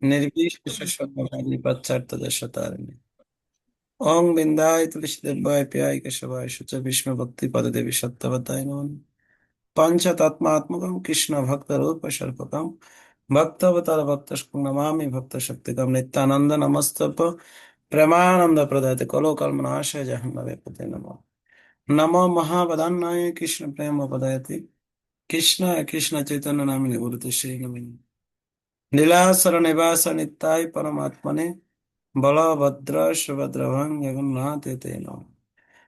निर्विशेष शून्यवादी पाश्चात्यदेशतारिणे ओम बिंदाय तुलसीदेवाय प्याय केशवाय शुच विष्णु भक्ति पद देवी सत्यवताय नमः पंचतत्मात्मकं कृष्ण भक्त रूप सर्पकं भक्तवतार भक्त नमामि भक्त शक्तिकं नित्यानंद नमस्तप प्रेमानंद प्रदायते कलो कल्मनाशय जहन्नवे पते नमः नमो महावदान्नाय कृष्ण प्रेम पदायते कृष्ण कृष्ण चैतन्य नामिने गुरुते श्री नमः नीलासर निवास नित्याय परमात्मने बलभद्र सुभद्रभं जगन्नाथ ते नमः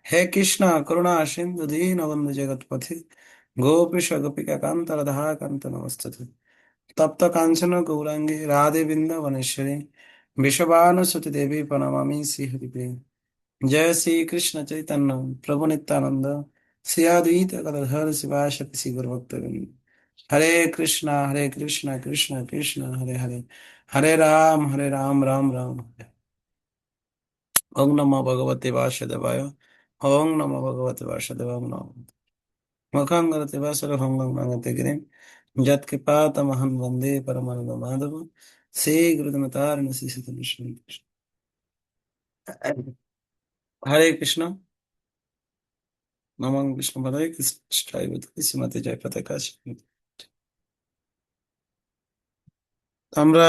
हे कृष्ण करुणा सिंधु दीनबंधु जगतपथे गोपीश गोपिका कांत राधा कांत नमस्तुते तप्त कांचन गौरांगी राधे वृंदावनेश्वरी विश्वभानुसुति देवी प्रणमामि श्रीहरिप्रिय जय श्री कृष्ण चैतन्य प्रभु नित्यानंद श्री अद्वैत गदाधर शिवासति श्री गुरुभक्तवृंद हरे कृष्णा कृष्ण कृष्ण हरे हरे हरे राम राम राम हरे ओम नमो भगवते वासुदेवाय ओम नमो भगवते वासुदेवाय ओम नमो मुखं करोति वासुदेवं नामते गिरिं यत्कृपातमहं वन्दे परमानन्दं माधवं श्रीगुरुदिनतारिणि श्रीसुतमिश्रं हरे कृष्ण নমঃ বিষ্ণু পদায় কৃষ্ণায় বুধে শ্রীমতী জয় পতাকা আমরা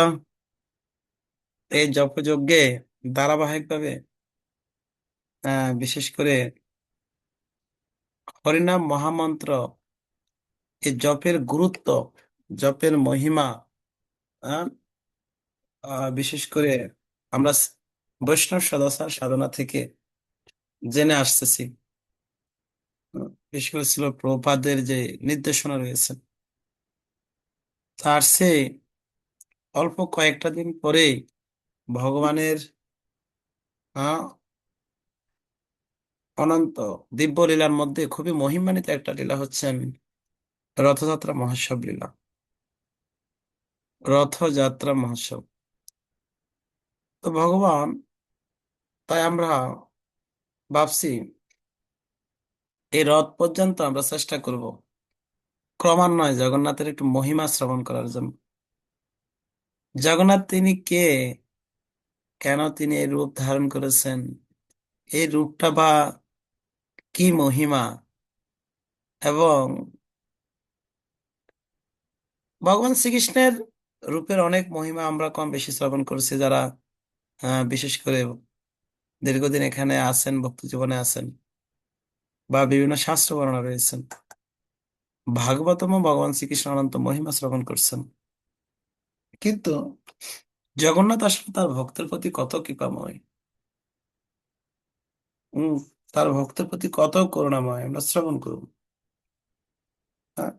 এই জপযজ্ঞে ধারাবাহিকভাবে বিশেষ করে হরিনাম মহামন্ত্র এই জপের গুরুত্ব জপের মহিমা আহ, বিশেষ করে আমরা বৈষ্ণব সদস্য সাধনা থেকে জেনে আসতেছি বিশেষ করে ছিল প্রভুপাদের যে নির্দেশনা রয়েছে তার সে অল্প কয়েকটা দিন পরেই ভগবানের আহ অনন্ত দিব্য লীলার মধ্যে খুবই মহিমান্বিত একটা লীলা হচ্ছেন রথযাত্রা মহোৎসব লীলা রথযাত্রা মহোৎসব তো ভগবান তাই আমরা ভাবছি এই রথ পর্যন্ত আমরা চেষ্টা করব ক্রমান্বয়ে জগন্নাথের একটু মহিমা শ্রবণ করার জন্য জগন্নাথ তিনি কে, কেন তিনি এই রূপ ধারণ করেছেন, এই রূপটা বা কি মহিমা, এবং ভগবান শ্রীকৃষ্ণের রূপের অনেক মহিমা আমরা কম বেশি শ্রবণ করেছি যারা বিশেষ করে দীর্ঘদিন এখানে আছেন, ভক্তি জীবনে আছেন বা বিভিন্ন শাস্ত্র বর্ণনা রয়েছেন। ভাগবতম ভগবান শ্রীকৃষ্ণ অনন্ত মহিমা শ্রবণ করছেন, কিন্তু জগন্নাথ আসলে তার ভক্তের প্রতি কত কৃপাময়, হম তার ভক্তের প্রতি কত করুণাময় আমরা শ্রবণ করব। হ্যাঁ?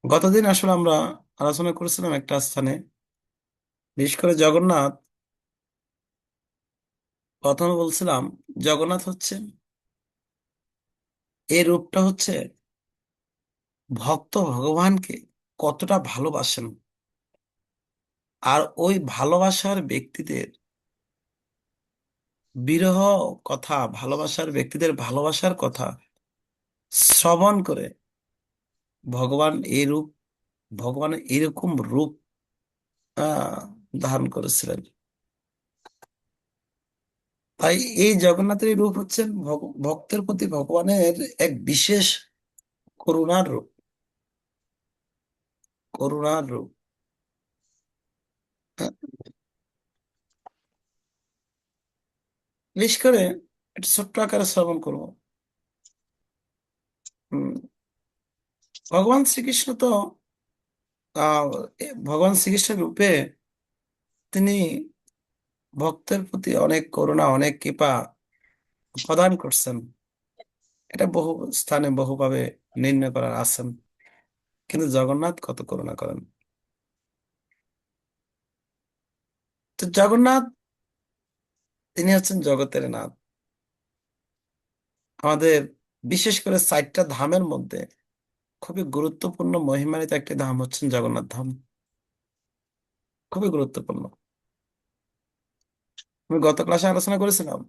গতদিন আসলে আমরা আলোচনা করেছিলাম একটা স্থানে, বিশেষ করে জগন্নাথ, প্রথমে বলছিলাম জগন্নাথ হচ্ছে, এই রূপটা হচ্ছে ভক্ত ভগবানকে কতটা ভালোবাসেন, আর ওই ভালোবাসার ব্যক্তিদের বিরহ কথা, ভালোবাসার ব্যক্তিদের ভালোবাসার কথা শ্রবণ করে ভগবান এই রূপ, ভগবান এরকম রূপ আহ ধারণ করেছিলেন। তাই এই জগন্নাথের এই রূপ হচ্ছেন ভক্তের প্রতি ভগবানের এক বিশেষ করুণার রূপ, করুণার রূপ। হ্যাঁ, বিশেষ করে একটা ছোট্ট আকারে শ্রবণ করবো। হম, ভগবান শ্রীকৃষ্ণ তো আহ ভগবান শ্রীকৃষ্ণের রূপে তিনি ভক্তের প্রতি অনেক করুণা, অনেক কৃপা প্রদান করছেন। এটা বহু স্থানে বহুভাবে নির্ণয় করার আছেন, কিন্তু জগন্নাথ কত করুণা করেন। তো জগন্নাথ তিনি হচ্ছেন জগতের নাথ। আমাদের বিশেষ করে 4টা ধামের মধ্যে খুবই গুরুত্বপূর্ণ মহিমান্বিত একটি ধাম হচ্ছেন জগন্নাথ ধাম, খুবই গুরুত্বপূর্ণ। আমি গত ক্লাসে আলোচনা করেছিলাম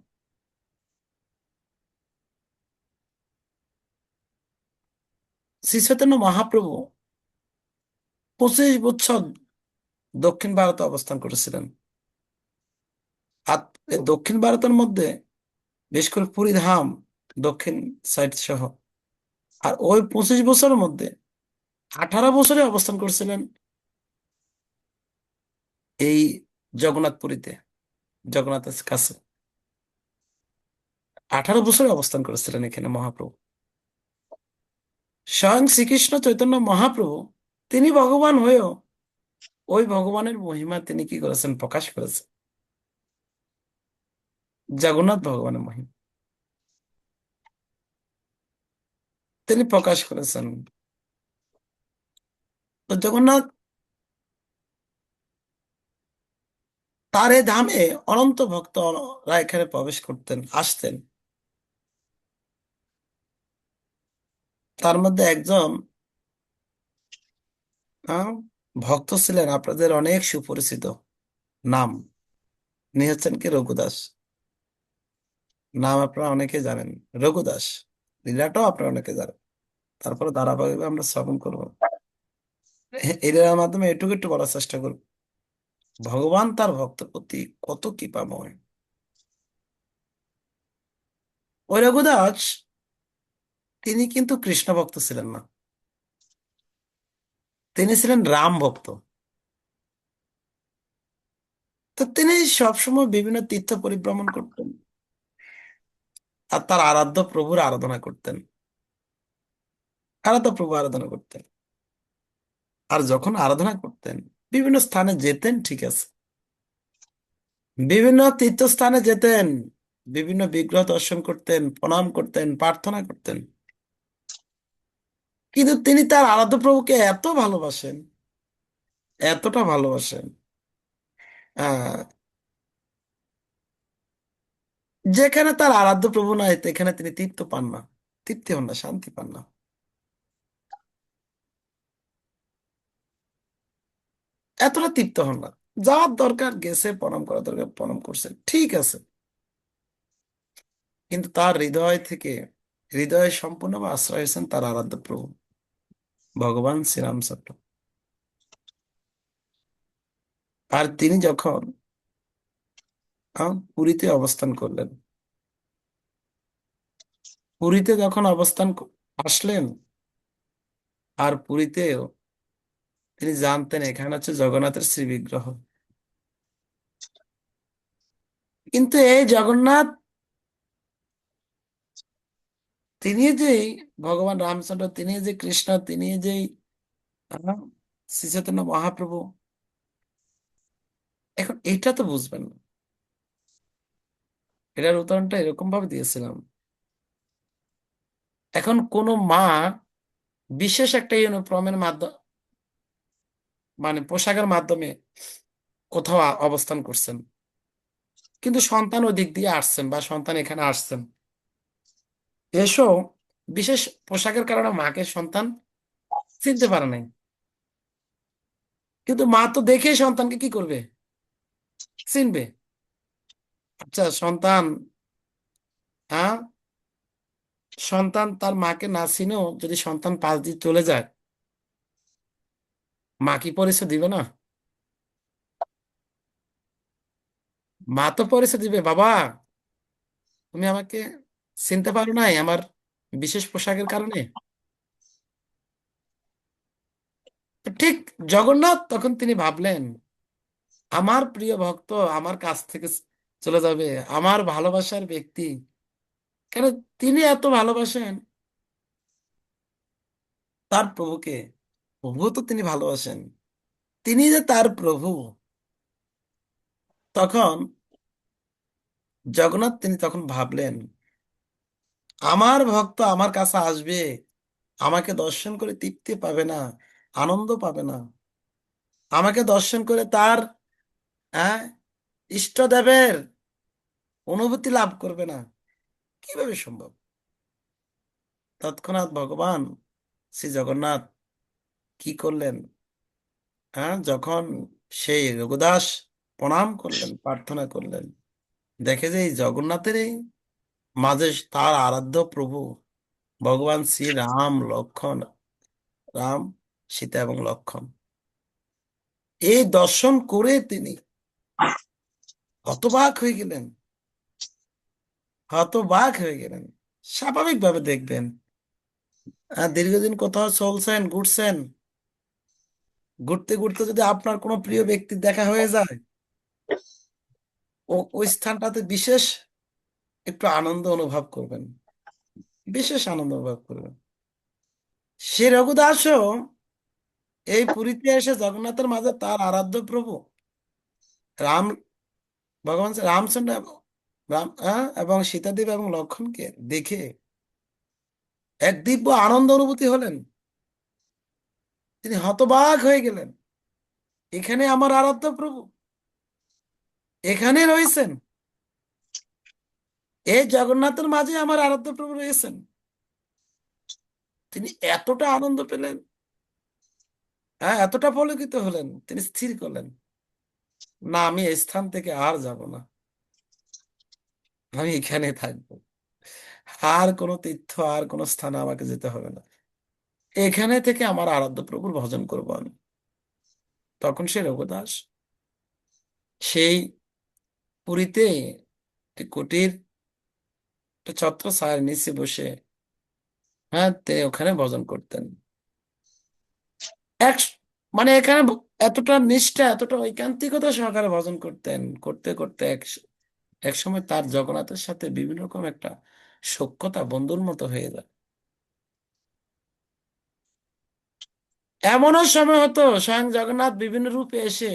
শ্রী চৈতন্য মহাপ্রভু 25 বছর দক্ষিণ ভারতে অবস্থান করেছিলেন। আর এই দক্ষিণ ভারতের মধ্যে বিশেষ করে পুরী ধাম, দক্ষিণ সাইড সহ, আর ওই 25 বছরের মধ্যে 18 বছরে অবস্থান করছিলেন এই জগন্নাথপুরীতে, জগন্নাথের কাছে। 18 বছরে অবস্থান করেছিলেন এখানে মহাপ্রভু। স্বয়ং শ্রীকৃষ্ণ চৈতন্য মহাপ্রভু তিনি ভগবান হয়েও ওই ভগবানের মহিমা তিনি কি করেছেন, প্রকাশ করেছেন। জগন্নাথ ভগবানের মহিমা তিনি প্রকাশ করেছেন। তো জগন্নাথ তার এই ধামে অনন্ত ভক্তরা এখানে প্রবেশ করতেন, আসতেন। তার মধ্যে একজন আহ, ভক্ত ছিলেন আপনাদের অনেক সুপরিচিত নাম, উনি হচ্ছেন কি রঘুদাস। নাম আপনারা অনেকে জানেন, রঘুদাস। লীলাটাও আপনারা অনেকে জানেন। তারপরে ধারাবাহিকভাবে আমরা শ্রবণ করবো। এই লীলার মাধ্যমে এটুকু একটু বলার চেষ্টা করব, ভগবান তার ভক্তের প্রতি কত কৃপাময়। ওই রঘুদাস তিনি কিন্তু কৃষ্ণ ভক্ত ছিলেন না, তিনি ছিলেন রাম ভক্ত। তো তিনি সবসময় বিভিন্ন তীর্থ পরিভ্রমণ করতেন আর তার আরাধ্য প্রভুর আরাধনা করতেন, আরাধ্য প্রভু আরাধনা করতেন। আর যখন আরাধনা করতেন বিভিন্ন স্থানে যেতেন, ঠিক আছে, বিভিন্ন তীর্থস্থানে যেতেন, বিভিন্ন বিগ্রহ দর্শন করতেন, প্রণাম করতেন, প্রার্থনা করতেন। কিন্তু তিনি তার আরাধ্য প্রভুকে এত ভালোবাসেন, এতটা ভালোবাসেন, আহ যেখানে তার আরাধ্য প্রভু নাই সেখানে তিনি তৃপ্ত পান না, তৃপ্তি হন না, শান্তি পান না। এতটা তৃপ্ত হন না। যাওয়ার দরকার গেছে, প্রণাম করা দরকার প্রণাম করছে, ঠিক আছে। কিন্তু তার হৃদয় থেকে, হৃদয়ে সম্পূর্ণভাবে আশ্রয় হয়েছেন তার আরাধ্য প্রভু ভগবান শ্রীরামচন্দ্র। আর তিনি যখন পুরীতে অবস্থান করলেন, পুরীতে যখন আসলেন, আর পুরীতেও তিনি জানতেন এখানে হচ্ছে জগন্নাথের শ্রী বিগ্রহ। কিন্তু এই জগন্নাথ তিনি যে ভগবান রামচন্দ্র, তিনি যে কৃষ্ণ, তিনি যে আহ, শ্রী চৈতন্য মহাপ্রভু, এখন এটা তো বুঝবেন না। এটার উদাহরণটা এরকম ভাবে দিয়েছিলাম, এখন কোন মা বিশেষ একটা ইউনিফর্মের মাধ্যমে, মানে পোশাকের মাধ্যমে কোথাও অবস্থান করছেন, কিন্তু সন্তান ওই দিক দিয়ে আসছেন বা সন্তান এখানে আসছেন, এসো বিশেষ পোশাকের কারণে মাকে সন্তান চিনতে পারে নাই। কিন্তু মা তো দেখে সন্তানকে কি করবে, চিনবে। আচ্ছা সন্তান, হ্যাঁ, সন্তান তার মাকে না চিনেও যদি সন্তান পাশ দিয়ে চলে যায়, মা কি পরিচয় দিবে না? মা তো পরিচয় দিবে, বাবা তুমি আমাকে চিনতে পারো নাই আমার বিশেষ পোশাকের কারণে। ঠিক জগন্নাথ তখন তিনি ভাবলেন, আমার প্রিয় ভক্ত আমার কাছ থেকে চলে যাবে, আমার ভালোবাসার ব্যক্তি, কেন তিনি এত ভালোবাসেন তার প্রভুকে, প্রভু তো তিনি ভালোবাসেন, তিনি যে তার প্রভু। তখন জগন্নাথ তিনি তখন ভাবলেন, আমার ভক্ত আমার কাছে আসবে, আমাকে দর্শন করে তৃপ্তি পাবে না, আনন্দ পাবে না, আমাকে দর্শন করে তার হ্যাঁ ইষ্টদেবের অনুভূতি লাভ করবে না, কিভাবে সম্ভব? তৎক্ষণাৎ ভগবান শ্রী জগন্নাথ কি করলেন, যখন সেই রঘুদাস প্রণাম করলেন, প্রার্থনা করলেন, দেখে যে এই জগন্নাথের এই মাঝে তার আরাধ্য প্রভু ভগবান শ্রী রাম, লক্ষ্মণ, রাম, সীতা এবং লক্ষ্মণ, এই দর্শন করে তিনি হতবাক হয়ে গেলেন, হতবাক হয়ে গেলেন। স্বাভাবিকভাবে দেখবেন, দীর্ঘদিন কোথাও চলছেন, ঘুরছেন, ঘুরতে ঘুরতে যদি আপনার কোনো প্রিয় ব্যক্তির দেখা হয়ে যায়, ও ওই স্থানটাতে বিশেষ একটু আনন্দ অনুভব করবেন, বিশেষ আনন্দ অনুভব করবেন। সে রঘুদাসও এই পুরীতে এসে জগন্নাথের মাঝে তার আরাধ্য প্রভু রাম, ভগবান শ্রী রামচন্দ্র এবং সীতাদেবী এবং লক্ষ্মণকে দেখে এক দিব্য আনন্দ অনুভূতি হলেন। তিনি হতবাক হয়ে গেলেন, এখানে আমার আরাধ্য প্রভু এখানে রয়েছেন, এই জগন্নাথের মাঝে আমার আরাধ্য প্রভু রয়েছেন। তিনি এতটা আনন্দ পেলেন, এতটা পুলকিত হলেন, তিনি স্থির করলেন, না আমি এই স্থান থেকে আর যাব না, আমি এখানে থাকবো। আর কোনো তীর্থ, আর কোনো স্থানে আমাকে যেতে হবে না, এখানে থেকে আমার আরাধ্য প্রভুর ভজন করব আমি। তখন সে রঘুদাস সেই পুরীতে একটি কুটির, একটা ছত্র ছায়ার নিচে বসে, তিনি ওখানে ভজন করতেন। এক মানে এখানে এতটা নিষ্ঠা, এতটা ঐকান্তিকতা সহকারে ভজন করতেন, করতে করতে এক সময় তার জগন্নাথের সাথে বিভিন্ন রকম একটা সখ্যতা বন্ধুর মতো হয়ে যায়। এমনও সময় হতো স্বয়ং জগন্নাথ বিভিন্ন রূপে এসে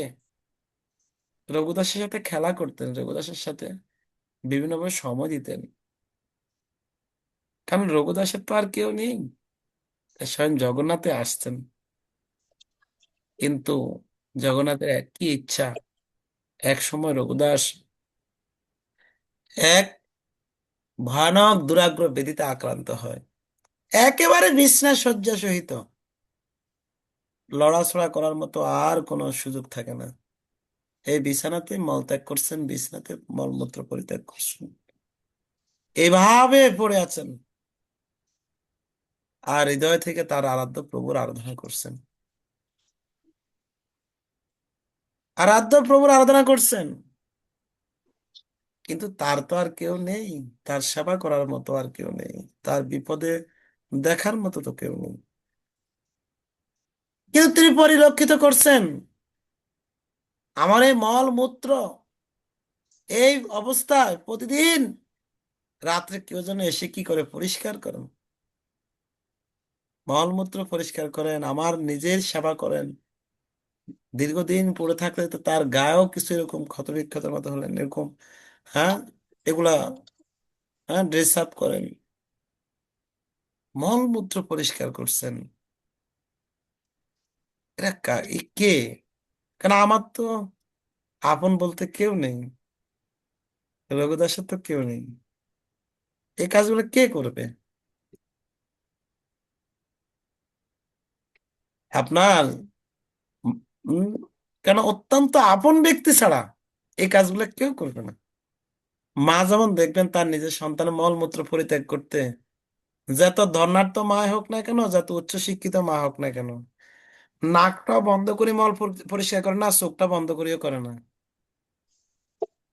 রঘুদাসের সাথে খেলা করতেন, রঘুদাসের সাথে বিভিন্নভাবে সময় দিতেন। কারণ রঘুদাসের তো আর কেউ নেই, তাই স্বয়ং জগন্নাথে আসতেন। কিন্তু জগন্নাথের একই ইচ্ছা, এক সময় রঘুদাস এক ভয়ানক দুরাগ্র ব্যাধিতে আক্রান্ত হয়, একেবারে বিছনা শয্যা সহিত, লড়াছড়া করার মতো আর কোনো সুযোগ থাকে না। এই বিছানাতে মলত্যাগ করছেন, বিছানাতে মলমূত্র পরিত্যাগ করছেন, এইভাবে পড়ে আছেন, আর হৃদয় থেকে তার আরাধ্য প্রভুর আরাধনা করছেন, আরাধ্য প্রভুর আরাধনা করছেন। কিন্তু তার তো আর কেউ নেই, তার সেবা করার মতো আর কেউ নেই, তার বিপদে দেখার মতো তো কেউ নেই। কিন্তু তিনি পরিলক্ষিত করছেন, আমার এই মল মূত্র এই অবস্থায় প্রতিদিন রাত্রে কেউ যেন এসে কি করে পরিষ্কার করেন, মলমূত্র পরিষ্কার করেন, আমার নিজের সেবা করেন। দীর্ঘদিন পড়ে থাকলে তো তার গায়েও কিছু এরকম ক্ষত বিক্ষতের মতো হলেন এরকম, হ্যাঁ, এগুলা, ড্রেস আপ করেন, মলমূত্র পরিষ্কার করছেন। এ কে? কারণ আমার তো আপন বলতে কেউ নেই, রঘুদাসের তো কেউ নেই, এই কাজগুলো কে করবে? আপনার উম, উম, কেন অত্যন্ত আপন ব্যক্তি ছাড়া এই কাজগুলো কেউ করবে না। মা যেমন দেখবেন তার নিজের সন্তানের মলমূত্র পরিত্যাগ করতে, যত ধর্নাঢ্য মা হোক না কেন, যত উচ্চ শিক্ষিত মা হোক না কেন, নাকটা বন্ধ করে মল পরিষ্কার করে না, চোখটা বন্ধ করেও করে না,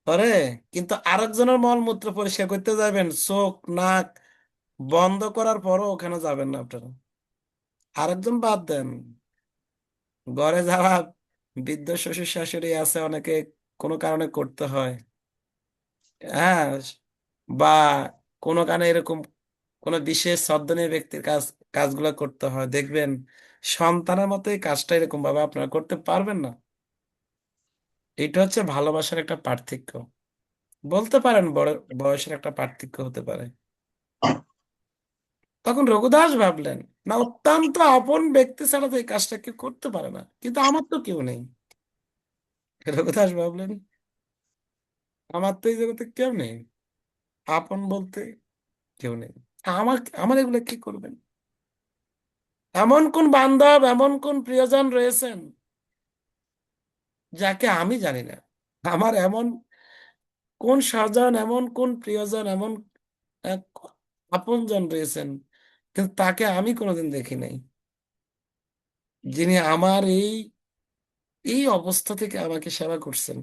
করে। কিন্তু আরেকজনের মলমূত্র পরিষ্কার করতে যাবেন, চোখ নাক বন্ধ করার পরও ওখানে যাবেন না আপনারা। আরেকজন বাদ দেন, ঘরে যারা বৃদ্ধ শ্বশুর শাশুড়ি আছে, অনেকে কোনো কারণে করতে হয়, হ্যাঁ, বা কোনো কারণে এরকম কোনো বিশেষ সদ্যনীয় ব্যক্তির কাজগুলো করতে হয়, দেখবেন সন্তানের মতো এই কাজটা এরকম ভাবে আপনারা করতে পারবেন না। এটা হচ্ছে ভালোবাসার একটা পার্থক্য, বলতে পারেন বড় বয়সের একটা পার্থক্য হতে পারে। তখন রঘুদাস ভাবলেন, না, অত্যন্ত আপন ব্যক্তি ছাড়া তো এই কাজটা কেউ করতে পারে না, কিন্তু আমার তো কেউ নেই। রঘুদাস ভাবলেন, আমার তো এই জগতে কেউ নেই, আপন বলতে কেউ নেই, আমার আমার এগুলো কি করবেন? এমন কোন বান্ধব, এমন কোন প্রিয়জন রয়েছেন যাকে আমি জানি না? আমার এমন কোন স্বজন, এমন কোন প্রিয়জন, এমন এক আপনজন রয়েছেন, কিন্তু তাকে আমি কোনোদিন দেখি নাই, যিনি আমার এই এই অবস্থা থেকে আমাকে সেবা করছেন।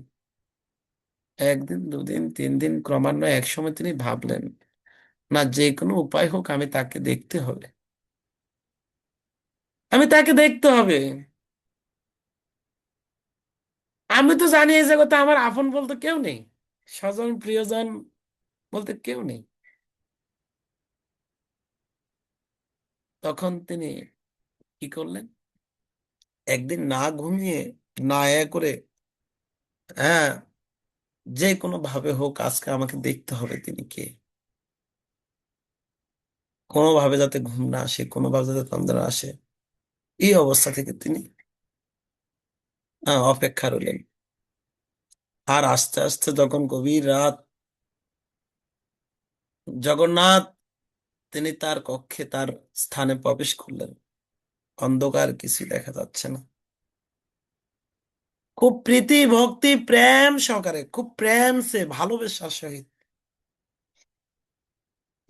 একদিন, দুদিন, 3 দিন, ক্রমান্বয়ে এক সময় তিনি ভাবলেন, না, যে কোনো উপায় হোক আমি তাকে দেখতে হবে, আমি তাকে দেখতে হবে। আমি তো জানি এই জগতে আমার আপন বলতে কেউ নেই, স্বজন প্রিয়জন বলতে কেউ নেই। তখন তিনি কি করলেন? একদিন না ঘুমিয়ে, না করে, হ্যাঁ, যে কোনো ভাবে হোক আজকে আমাকে দেখতে হবে তিনি কে। কোনোভাবে যাতে ঘুম না আসে, কোনোভাবে যাতে তন্দ্রা না আসে, এই অবস্থা থেকে তিনি অপেক্ষা রইলেন। আর আস্তে আস্তে যখন গভীর রাত, জগন্নাথ তিনি তার কক্ষে, তার স্থানে প্রবেশ করলেন। অন্ধকার, কিছু দেখা যাচ্ছে না। খুব প্রীতি ভক্তি প্রেম সহকারে, খুব প্রেম সে, ভালোবাসার সহিত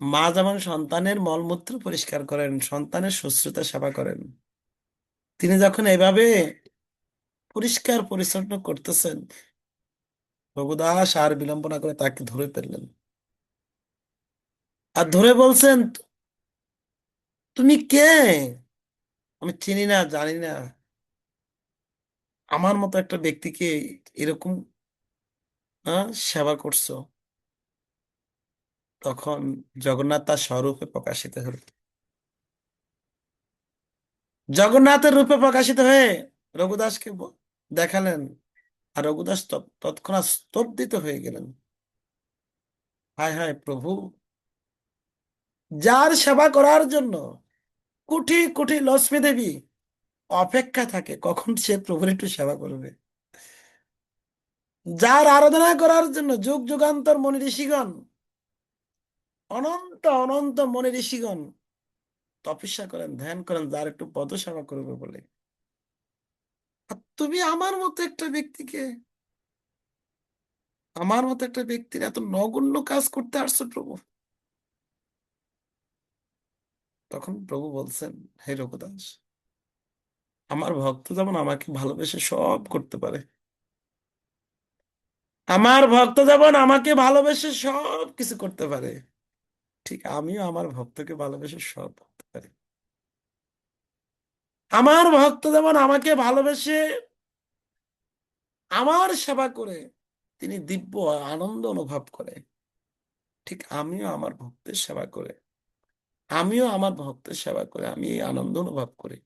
মা যেমন সন্তানের মলমূত্র পরিষ্কার করেন, সন্তানের শুশ্রূষা সেবা করেন, তিনি যখন এভাবে পরিষ্কার পরিচ্ছন্ন করতেছেন, রঘুদাস আর বিলম্ব না করে তাকে ধরে ফেললেন। আর ধরে বলছেন, তুমি কে? আমি চিনি না, জানি না, আমার মতো একটা ব্যক্তিকে এরকম সেবা করছো। তখন জগন্নাথ তার স্বরূপে প্রকাশিত হল। জগন্নাথের রূপে প্রকাশিত হয়ে রঘুদাসকে দেখালেন। আর রঘুদাস তৎক্ষণাৎ স্তম্ভিত হয়ে গেলেন। হায় হায় প্রভু, যার সেবা করার জন্য কোটি কোটি লক্ষ্মী দেবী অপেক্ষা থাকে কখন সে প্রভুর একটু সেবা করবে, যার আরাধনা করার জন্য যুগ যুগান্তর মনি ঋষিগণ, অনন্ত অনন্ত মনি ঋষিগণ তপস্যা করেন, ধ্যান করেন, যার একটু পদ সেবা করবে বলে, আর তুমি আমার মতো একটা ব্যক্তির এত নগণ্য কাজ করতে আসছো প্রভু। তখন প্রভু বলছেন, হে রঘুদাস, আমার ভক্ত যেমন আমাকে ভালোবেসে সব করতে পারে, আমার ভক্ত যেমন আমাকে ভালোবেসে সব কিছু করতে পারে, ঠিক আমিও আমার ভক্তকে ভালোবেসে সব করতে পারি। আমার ভক্ত যেমন আমাকে ভালোবেসে আমার সেবা করে তিনি দিব্য আনন্দ অনুভব করে, ঠিক আমিও আমার ভক্তের সেবা করে আমি এই আনন্দ অনুভব করি।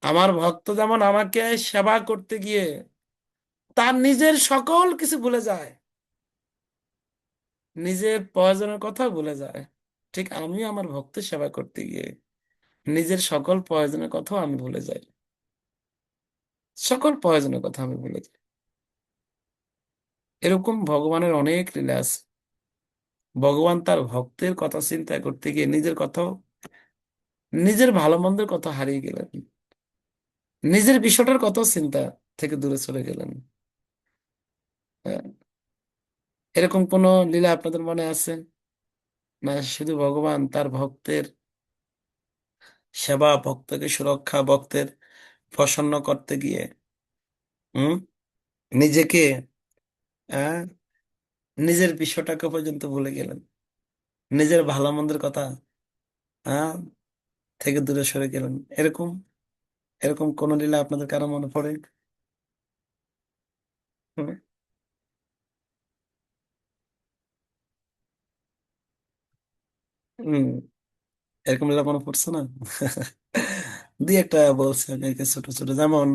আমার ভক্ত যেমন আমাকে সেবা করতে গিয়ে তার নিজের সকল কিছু ভুলে যায়, নিজের প্রয়োজনের কথা ভুলে যায়, ঠিক আমিও আমার ভক্তের সেবা করতে গিয়ে নিজের সকল প্রয়োজনের কথাও আমি ভুলে যাই, সকল প্রয়োজনের কথা আমি ভুলে যাই। এরকম ভগবানের অনেক লীলা আছে। ভগবান তার ভক্তের কথা চিন্তা করতে গিয়ে নিজের কথাও, নিজের ভালো মন্দের কথা হারিয়ে গেলেন, নিজের বিষয়টার কথা চিন্তা থেকে দূরে চলে গেলেন। হ্যাঁ, এরকম কোন লীলা আপনাদের মনে আছে? না শুধু ভগবান তার ভক্তের সেবা, ভক্তকে সুরক্ষা, ভক্তের প্রসন্ন করতে গিয়ে হুম নিজেকে, আহ, নিজের বিষয়টাকে পর্যন্ত ভুলে গেলেন, নিজের ভালো মন্দের কথা আহ থেকে দূরে সরে গেলেন। এরকম এরকম কোন লীলা আপনাদের কারো মনে পড়ে? হুম, হুম, এরকম লীলা মনে পড়ছে না? দুই একটা বলছে আমি, ছোট ছোট, যেমন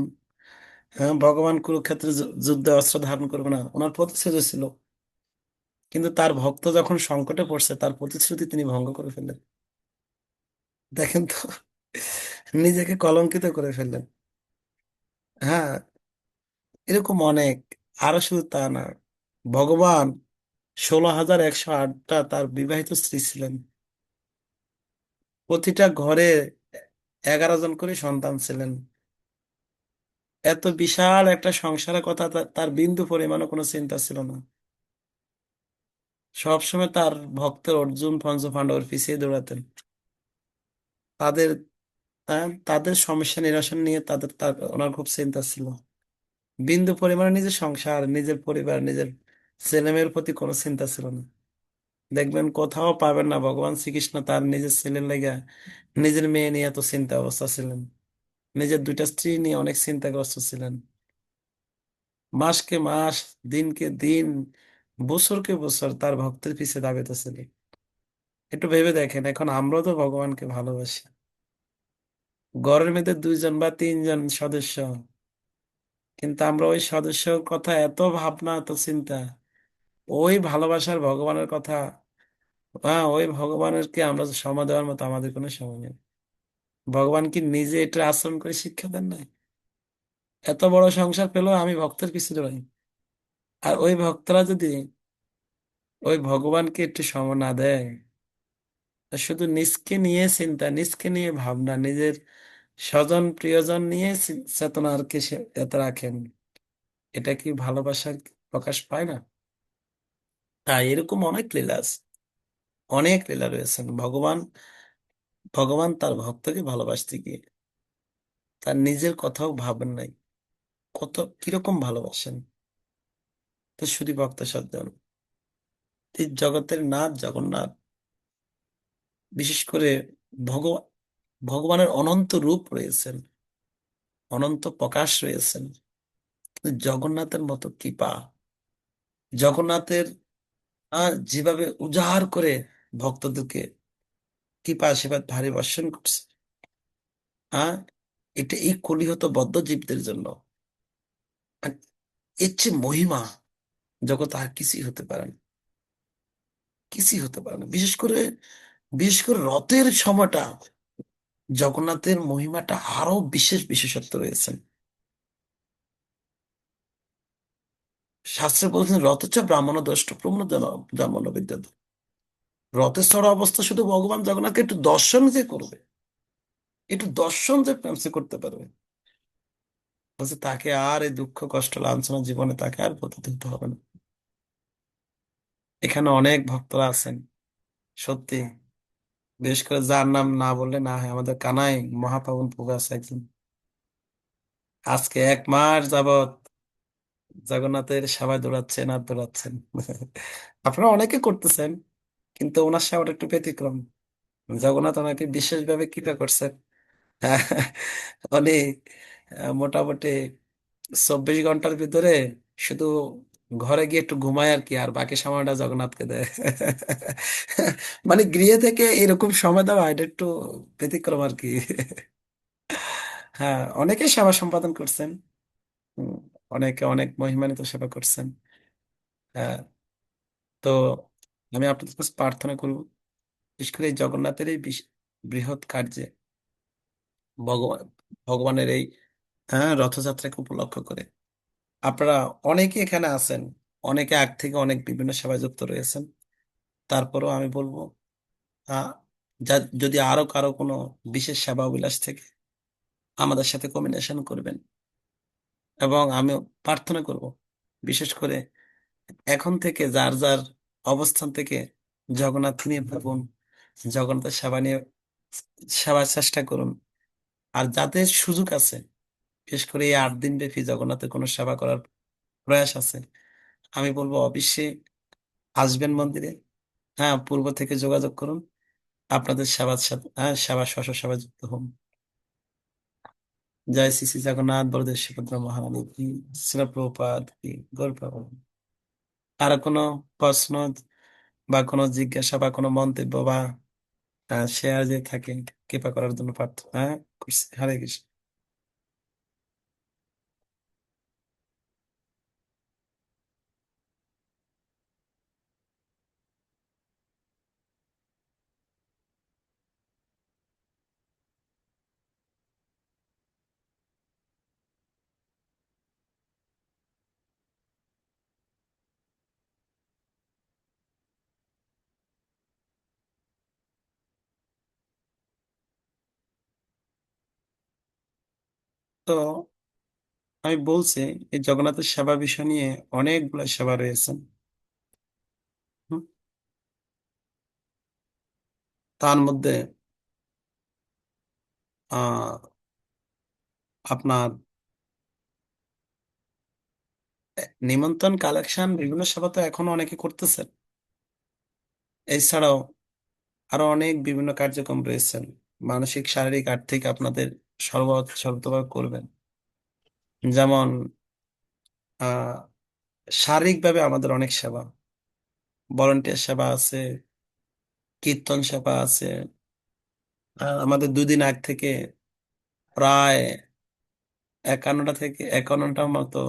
ভগবান কুরুক্ষেত্রে যুদ্ধে অস্ত্র ধারণ করবে না, ওনার প্রতিশ্রুতি ছিল, কিন্তু তার ভক্ত যখন সংকটে পড়ছে তার প্রতিশ্রুতি তিনি ভঙ্গ করে ফেললেন। দেখেন তো, নিজেকে কলঙ্কিত করে ফেললেন। হ্যাঁ, এরকম অনেক। আরো শুধু তা না, ভগবান 16,108টা তার বিবাহিত স্ত্রী ছিলেন, প্রতিটা ঘরে 11 জন করে সন্তান ছিলেন। এত বিশাল একটা সংসারের কথা তার বিন্দু পরিমাণও কোনো চিন্তা ছিল না। সবসময় তার ভক্তের অর্জুন পঞ্চ পাণ্ডবের পিছিয়ে দৌড়াতেন, তাদের তাদের সমস্যা নিরসন নিয়ে ওনার খুব চিন্তা ছিল। বিন্দু পরিমাণে নিজের সংসার, নিজের পরিবার, নিজের ছেলেমেয়ের প্রতি কোনো চিন্তা ছিল না। দেখবেন কোথাও পাবেন না ভগবান শ্রীকৃষ্ণ তার নিজের ছেলের লেগে, নিজের মেয়ে নিয়ে এত চিন্তা অবস্থা ছিলেন। নিজের দুইটা স্ত্রী নিয়ে অনেক চিন্তাগ্রস্ত ছিলেন। মাসকে মাস, দিনকে দিন, বছরকে বছর তার ভক্তের পিছে দাবিতেছিলেন। একটু ভেবে দেখেন, এখন আমরাও তো ভগবানকে ভালোবাসি। ঘরের মধ্যে দুইজন বা তিনজন সদস্য, কিন্তু আমরা ওই সদস্যর কথা এত ভাবনা, এত চিন্তা, ওই ভালোবাসার ভগবানের কথা, ওই ভগবানেরকে আমরা সময় দেওয়ার মতো আমাদের কোনো সময় নেই। ভগবান কি নিজে এটা আচরণ করে শিক্ষা দেন নাই? এত বড় সংসার পেলেও আমি ভক্তের পিছু রই। আর ওই ভক্তরা যদি ওই ভগবানকে একটু সময় না দেয়, তা শুধু নিজকে নিয়ে চিন্তা, নিজকে নিয়ে ভাবনা, নিজের স্বজন প্রিয়জন নিয়ে চেতনা আর কি সে এত রাখেন, এটা কি ভালোবাসার প্রকাশ পায় না? হ্যাঁ, এরকম অনেক লীলা আছে, অনেক লীলা রয়েছেন। ভগবান ভগবান তার ভক্তকে ভালোবাসতে গিয়ে তার নিজের কথাও ভাবেন নাই, কত কিরকম ভালোবাসেন। তো শুধু ভক্ত সজ্জন, এই জগতের নাথ জগন্নাথ, বিশেষ করে ভগবান, ভগবানের অনন্ত রূপ রয়েছেন, অনন্ত প্রকাশ রয়েছেন। কিন্তু জগন্নাথের মতো কৃপা, জগন্নাথের যেভাবে উজাড় করে ভক্তদেরকে কৃপা আশীর্বাদ ভারী বর্ষণ করছে, আহ এটা এই কলিহত বদ্ধ জীবদের জন্য। আর এর চেয়ে মহিমা জগৎ আর কিছুই হতে পারে না, কিছুই হতে পারে না। বিশেষ করে রথের সময়টা জগন্নাথের মহিমাটা আরো বিশেষ বিশেষত্ব রয়েছে। শাস্ত্রে বলছেন রথচ ব্রাহ্মণ দ্রষ্ট প্রমূল জন্ম বিদ্যাত। রথের চড়া অবস্থা শুধু ভগবান জগন্নাথকে একটু দর্শন যে করবে, একটু দর্শন যে প্রেম সে করতে পারবে, বলছে তাকে আর এই দুঃখ কষ্ট লাঞ্ছনা জীবনে তাকে আর পতিত হতে হবে না। এখানে অনেক ভক্তরা আছেন, সত্যি। বিশেষ করে যার নাম না বললে না হয়, আমাদের কানাই মহাপাবন প্রভু আছে একজন, আজকে 1 মাস যাবত জগন্নাথের সেবায় দৌড়াচ্ছেন আর দৌড়াচ্ছেন। আপনারা অনেকে করতেছেন, কিন্তু ওনার সেবাটা একটু ব্যতিক্রম। জগন্নাথ ওনাকে বিশেষভাবে কৃপা করছেন। উনি মোটামুটি 24 ঘন্টার ভিতরে শুধু ঘরে গিয়ে একটু ঘুমায় আর কি, আর বাকি সময়টা জগন্নাথকে দেয়। মানে গৃহে থেকে এরকম সময় দেওয়া এটা একটু ব্যতিক্রম আর কি। হ্যাঁ, অনেকে সেবা সম্পাদন করছেন। উম, অনেকে অনেক মহিমান্বিত সেবা করছেন। হ্যাঁ, তো আমি আপনাদের কাছে প্রার্থনা করবো, বিশেষ করে এই জগন্নাথের এই বৃহৎ কার্যে, ভগবান ভগবানের এই রথযাত্রাকে উপলক্ষ করে আপনারা অনেকে এখানে আছেন, অনেকে আগ থেকে অনেক বিভিন্ন সেবায় যুক্ত রয়েছেন। তারপরেও আমি বলবো, আহ যদি আরো কারো কোনো বিশেষ সেবা অভিলাষ থেকে আমাদের সাথে কম্বিনেশন করবেন। এবং আমি প্রার্থনা করব, বিশেষ করে এখন থেকে যার যার অবস্থান থেকে জগন্নাথ নিয়ে ভাবুন, জগন্নাথের সেবা নিয়ে সেবার চেষ্টা করুন। আর যাদের সুযোগ আছে, বিশেষ করে এই 8 দিন ব্যাপী জগন্নাথের কোনো সেবা করার প্রয়াস আছে, আমি বলবো অবশ্যই আসবেন মন্দিরে। হ্যাঁ, পূর্ব থেকে যোগাযোগ করুন, আপনাদের সেবার সাথে সেবা স্ব সেবা যুক্ত হন। জয় শ্রী শ্রী জগন্নাথ বলদেব সুভদ্রা মহারানী কি, শ্রীল প্রভুপাদ কি, গৌর প্রভু। আর কোনো প্রশ্ন বা কোনো জিজ্ঞাসা বা কোনো মন্তব্য বা শেয়ার যে থাকে, কৃপা করার জন্য প্রার্থনা করছি। হরে কৃষ্ণ। তো আমি বলছি, এই জগন্নাথের সেবা বিষয় নিয়ে অনেকগুলো সেবা রয়েছে। হুম, তার মধ্যে আহ আপনার নিমন্ত্রণ কালেকশন বিভিন্ন সেবা তো এখনো অনেকে করতেছেন। এছাড়াও আরো অনেক বিভিন্ন কার্যক্রম রয়েছেন, মানসিক শারীরিক আর্থিক আপনাদের সর্বতভাবে করবেন। যেমন আহ শারীরিকভাবে আমাদের অনেক সেবা, ভলান্টিয়ার সেবা আছে, কীর্তন সেবা আছে। আমাদের 2 দিন আগ থেকে প্রায় 51টার মতো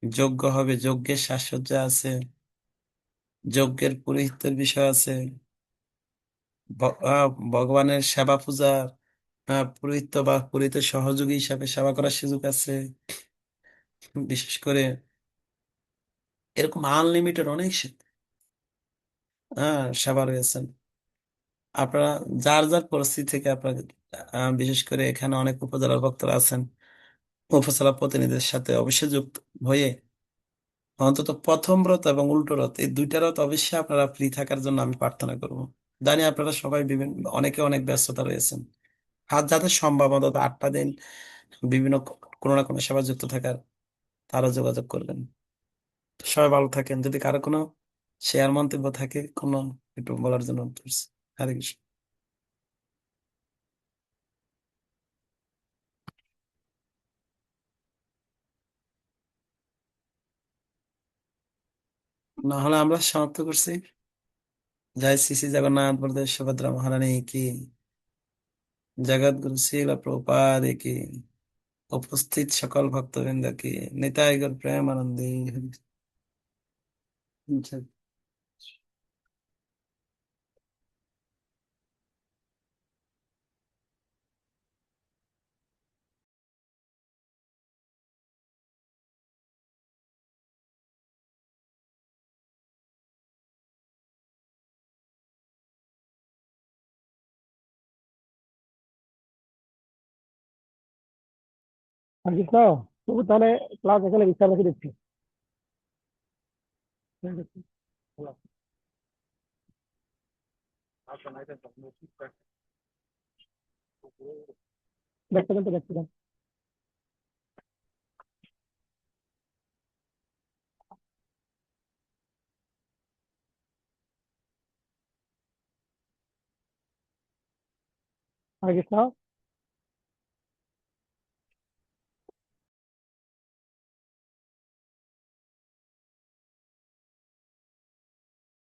যজ্ঞ হবে, যজ্ঞের সাজসজ্জা আছে, যজ্ঞের পুরোহিতের বিষয় আছে, ভগবানের সেবা পূজা, পুরোহিত বা পুরোহিতের সহযোগী হিসাবে সেবা করার সুযোগ আছে। বিশেষ করে এরকম আনলিমিটেড অনেক সেবা রয়েছেন। আপনারা যার যার পরিস্থিতি থেকে আপনারা, বিশেষ করে এখানে অনেক উপজেলার ভক্তরা আছেন, উপজেলা প্রতিনিধির সাথে অবশ্যই যুক্ত হয়ে অন্তত প্রথম রথ এবং উল্টো রথ, এই 2টা রথ অবশ্যই আপনারা ফ্রি থাকার জন্য আমি প্রার্থনা করব। জানি আপনারা সবাই বিভিন্ন, অনেকে অনেক ব্যস্ততা রয়েছেন। আর যাদের সম্ভব অন্তত 8টা দিন বিভিন্ন কোনো না কোনো সেবা যুক্ত থাকার, তারা যোগাযোগ করবেন। সবাই ভালো থাকেন। যদি কারো কোনো শেয়ার মন্তব্য থাকে কোনো, একটু বলার জন্য অনুরোধ করছি। হরে কৃষ্ণ। না হলে আমরা সমাপ্ত করছি। জয় শ্রী শ্রী জগন্নাথ বলদেব সুভদ্রা মহারানী কি, জগৎগুরু শ্রীল প্রভুপাদ কি, উপস্থিত সকল ভক্তবৃন্দ কি, নিতাই গৌর প্রেমানন্দে হরি। আর কৃষ্ণ, তবু তাহলে ক্লাস এখানে বিশ্রাম রেখে দিচ্ছি। দেখতে দেন তো, দেখতে দেন। আর কৃষ্ণ।